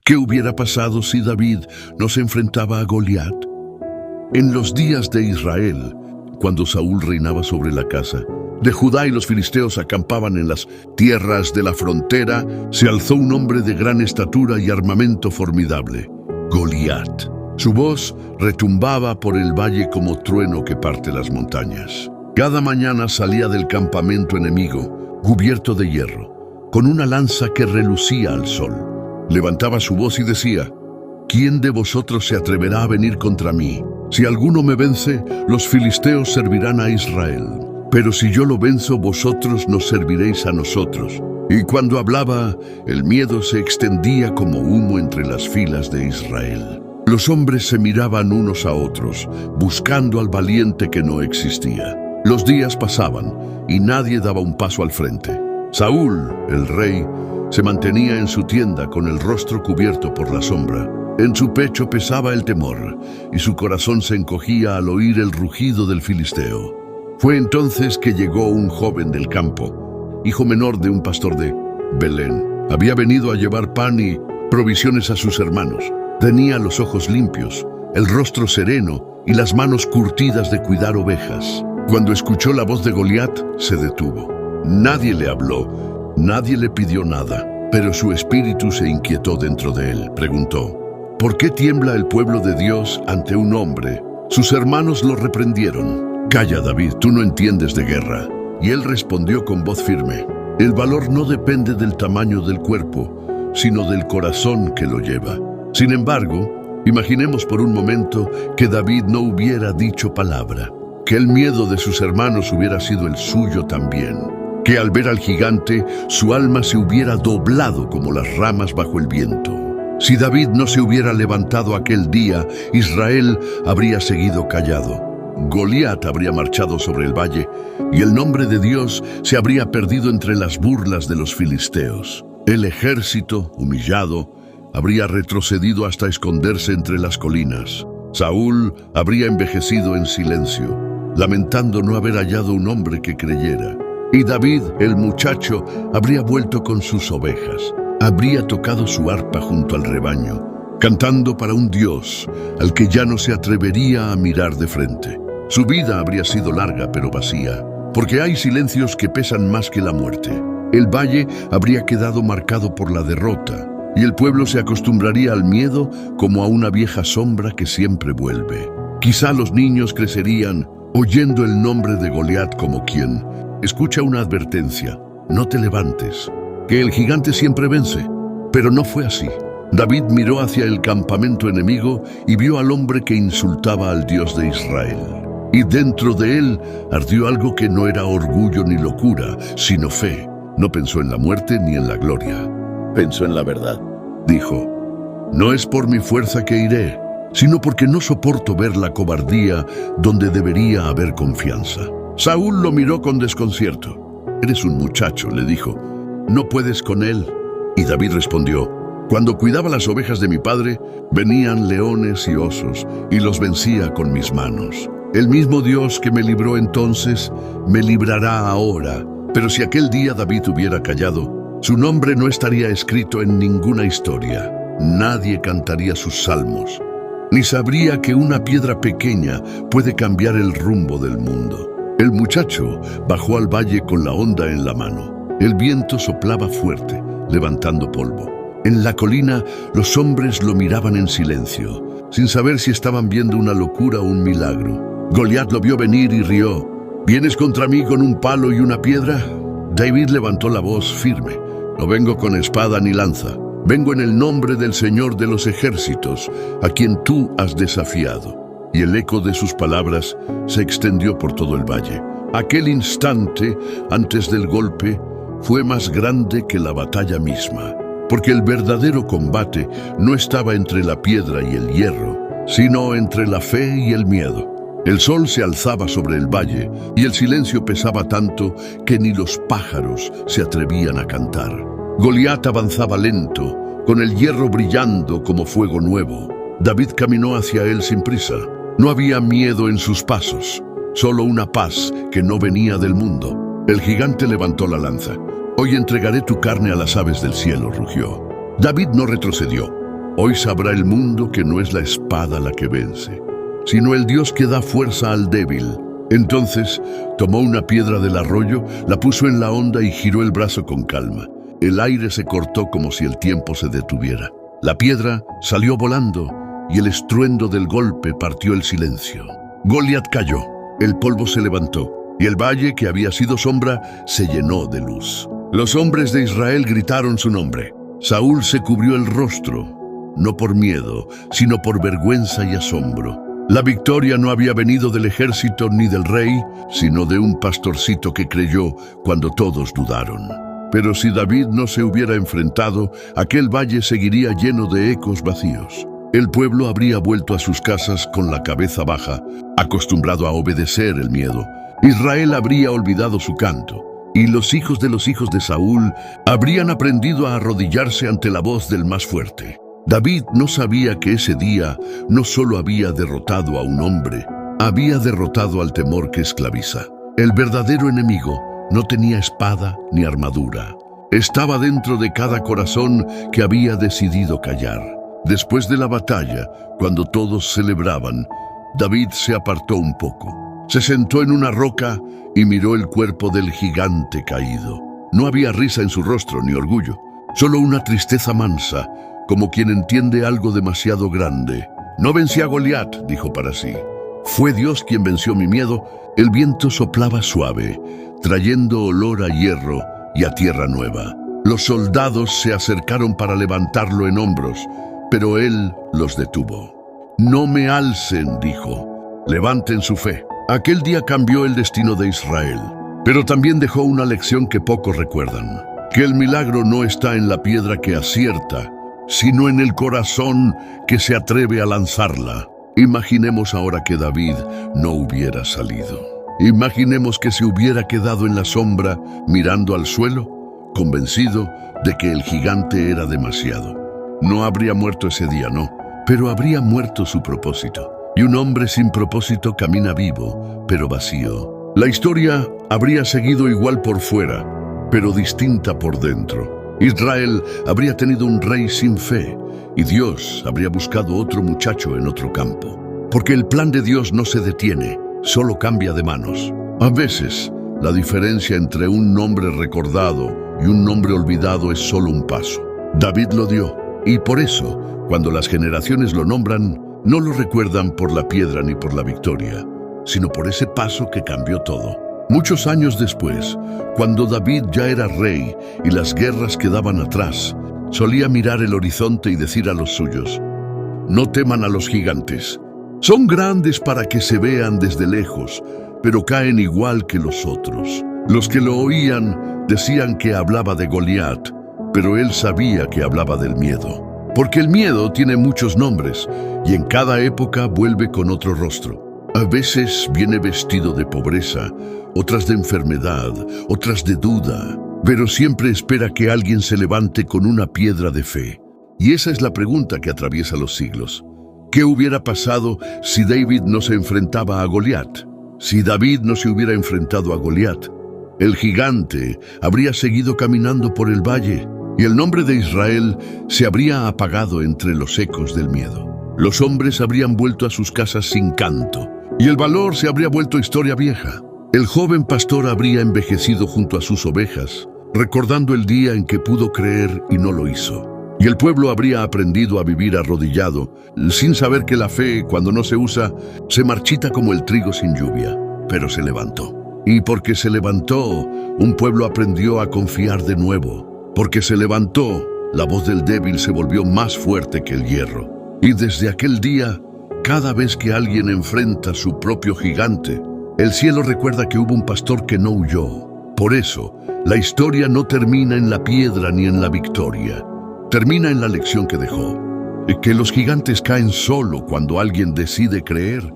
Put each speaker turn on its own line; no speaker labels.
¿Qué hubiera pasado si David no se enfrentaba a Goliat? En los días de Israel, cuando Saúl reinaba sobre la casa de Judá y los filisteos acampaban en las tierras de la frontera, se alzó un hombre de gran estatura y armamento formidable, Goliat. Su voz retumbaba por el valle como trueno que parte las montañas. Cada mañana salía del campamento enemigo, cubierto de hierro, con una lanza que relucía al sol. Levantaba su voz y decía: ¿Quién de vosotros se atreverá a venir contra mí? Si alguno me vence, los filisteos servirán a Israel. Pero si yo lo venzo, vosotros nos serviréis a nosotros. Y cuando hablaba, el miedo se extendía como humo entre las filas de Israel. Los hombres se miraban unos a otros, buscando al valiente que no existía. Los días pasaban y nadie daba un paso al frente. Saúl, el rey, se mantenía en su tienda con el rostro cubierto por la sombra. En su pecho pesaba el temor y su corazón se encogía al oír el rugido del filisteo. Fue entonces que llegó un joven del campo, hijo menor de un pastor de Belén. Había venido a llevar pan y provisiones a sus hermanos. Tenía los ojos limpios, el rostro sereno y las manos curtidas de cuidar ovejas. Cuando escuchó la voz de Goliat, se detuvo. Nadie le habló, nadie le pidió nada, pero su espíritu se inquietó dentro de él. Preguntó: ¿por qué tiembla el pueblo de Dios ante un hombre? Sus hermanos lo reprendieron. Calla, David, tú no entiendes de guerra. Y él respondió con voz firme: el valor no depende del tamaño del cuerpo, sino del corazón que lo lleva. Sin embargo, imaginemos por un momento que David no hubiera dicho palabra, que el miedo de sus hermanos hubiera sido el suyo también, que al ver al gigante su alma se hubiera doblado como las ramas bajo el viento. Si David no se hubiera levantado aquel día, Israel habría seguido callado. Goliat habría marchado sobre el valle y el nombre de Dios se habría perdido entre las burlas de los filisteos. El ejército, humillado, habría retrocedido hasta esconderse entre las colinas. Saúl habría envejecido en silencio, lamentando no haber hallado un hombre que creyera. Y David, el muchacho, habría vuelto con sus ovejas. Habría tocado su arpa junto al rebaño, cantando para un Dios al que ya no se atrevería a mirar de frente. Su vida habría sido larga pero vacía, porque hay silencios que pesan más que la muerte. El valle habría quedado marcado por la derrota, y el pueblo se acostumbraría al miedo como a una vieja sombra que siempre vuelve. Quizá los niños crecerían oyendo el nombre de Goliat como quien escucha una advertencia: no te levantes, que el gigante siempre vence. Pero no fue así. David miró hacia el campamento enemigo y vio al hombre que insultaba al Dios de Israel. Y dentro de él ardió algo que no era orgullo ni locura, sino fe. No pensó en la muerte ni en la gloria. Pensó en la verdad. Dijo: no es por mi fuerza que iré, sino porque no soporto ver la cobardía donde debería haber confianza. Saúl lo miró con desconcierto. Eres un muchacho, le dijo. ¿No puedes con él? Y David respondió: cuando cuidaba las ovejas de mi padre, venían leones y osos, y los vencía con mis manos. El mismo Dios que me libró entonces, me librará ahora. Pero si aquel día David hubiera callado, su nombre no estaría escrito en ninguna historia. Nadie cantaría sus salmos, ni sabría que una piedra pequeña puede cambiar el rumbo del mundo. El muchacho bajó al valle con la honda en la mano. El viento soplaba fuerte, levantando polvo. En la colina, los hombres lo miraban en silencio, sin saber si estaban viendo una locura o un milagro. Goliat lo vio venir y rió. ¿Vienes contra mí con un palo y una piedra? David levantó la voz firme. No vengo con espada ni lanza. Vengo en el nombre del Señor de los ejércitos, a quien tú has desafiado. Y el eco de sus palabras se extendió por todo el valle. Aquel instante, antes del golpe, fue más grande que la batalla misma, porque el verdadero combate no estaba entre la piedra y el hierro, sino entre la fe y el miedo. El sol se alzaba sobre el valle y el silencio pesaba tanto que ni los pájaros se atrevían a cantar. Goliat avanzaba lento, con el hierro brillando como fuego nuevo. David caminó hacia él sin prisa. No había miedo en sus pasos, solo una paz que no venía del mundo. El gigante levantó la lanza. Hoy entregaré tu carne a las aves del cielo, rugió. David no retrocedió. Hoy sabrá el mundo que no es la espada la que vence, sino el Dios que da fuerza al débil. Entonces tomó una piedra del arroyo, la puso en la honda y giró el brazo con calma. El aire se cortó como si el tiempo se detuviera. La piedra salió volando y el estruendo del golpe partió el silencio. Goliat cayó, el polvo se levantó y el valle que había sido sombra se llenó de luz. Los hombres de Israel gritaron su nombre. Saúl se cubrió el rostro, no por miedo, sino por vergüenza y asombro. La victoria no había venido del ejército ni del rey, sino de un pastorcito que creyó cuando todos dudaron. Pero si David no se hubiera enfrentado, aquel valle seguiría lleno de ecos vacíos. El pueblo habría vuelto a sus casas con la cabeza baja, acostumbrado a obedecer el miedo. Israel habría olvidado su canto, y los hijos de Saúl habrían aprendido a arrodillarse ante la voz del más fuerte. David no sabía que ese día no solo había derrotado a un hombre, había derrotado al temor que esclaviza. El verdadero enemigo no tenía espada ni armadura. Estaba dentro de cada corazón que había decidido callar. Después de la batalla, cuando todos celebraban, David se apartó un poco. Se sentó en una roca y miró el cuerpo del gigante caído. No había risa en su rostro ni orgullo, solo una tristeza mansa, como quien entiende algo demasiado grande. No vencí a Goliat, dijo para sí. Fue Dios quien venció mi miedo. El viento soplaba suave, trayendo olor a hierro y a tierra nueva. Los soldados se acercaron para levantarlo en hombros, pero él los detuvo. No me alcen, dijo. Levanten su fe. Aquel día cambió el destino de Israel, pero también dejó una lección que pocos recuerdan. Que el milagro no está en la piedra que acierta, sino en el corazón que se atreve a lanzarla. Imaginemos ahora que David no hubiera salido. Imaginemos que se hubiera quedado en la sombra, mirando al suelo, convencido de que el gigante era demasiado. No habría muerto ese día, no, pero habría muerto su propósito. Y un hombre sin propósito camina vivo, pero vacío. La historia habría seguido igual por fuera, pero distinta por dentro. Israel habría tenido un rey sin fe, y Dios habría buscado otro muchacho en otro campo. Porque el plan de Dios no se detiene, solo cambia de manos. A veces, la diferencia entre un nombre recordado y un nombre olvidado es solo un paso. David lo dio, y por eso, cuando las generaciones lo nombran, no lo recuerdan por la piedra ni por la victoria, sino por ese paso que cambió todo. Muchos años después, cuando David ya era rey y las guerras quedaban atrás, solía mirar el horizonte y decir a los suyos: no teman a los gigantes. Son grandes para que se vean desde lejos, pero caen igual que los otros. Los que lo oían decían que hablaba de Goliat, pero él sabía que hablaba del miedo. Porque el miedo tiene muchos nombres y en cada época vuelve con otro rostro. A veces viene vestido de pobreza, otras de enfermedad, otras de duda, pero siempre espera que alguien se levante con una piedra de fe. Y esa es la pregunta que atraviesa los siglos. ¿Qué hubiera pasado si David no se enfrentaba a Goliat? Si David no se hubiera enfrentado a Goliat, el gigante habría seguido caminando por el valle y el nombre de Israel se habría apagado entre los ecos del miedo. Los hombres habrían vuelto a sus casas sin canto y el valor se habría vuelto historia vieja. El joven pastor habría envejecido junto a sus ovejas, recordando el día en que pudo creer y no lo hizo. Y el pueblo habría aprendido a vivir arrodillado, sin saber que la fe, cuando no se usa, se marchita como el trigo sin lluvia. Pero se levantó. Y porque se levantó, un pueblo aprendió a confiar de nuevo. Porque se levantó, la voz del débil se volvió más fuerte que el hierro. Y desde aquel día, cada vez que alguien enfrenta su propio gigante, el cielo recuerda que hubo un pastor que no huyó. Por eso, la historia no termina en la piedra ni en la victoria. Termina en la lección que dejó, que los gigantes caen solo cuando alguien decide creer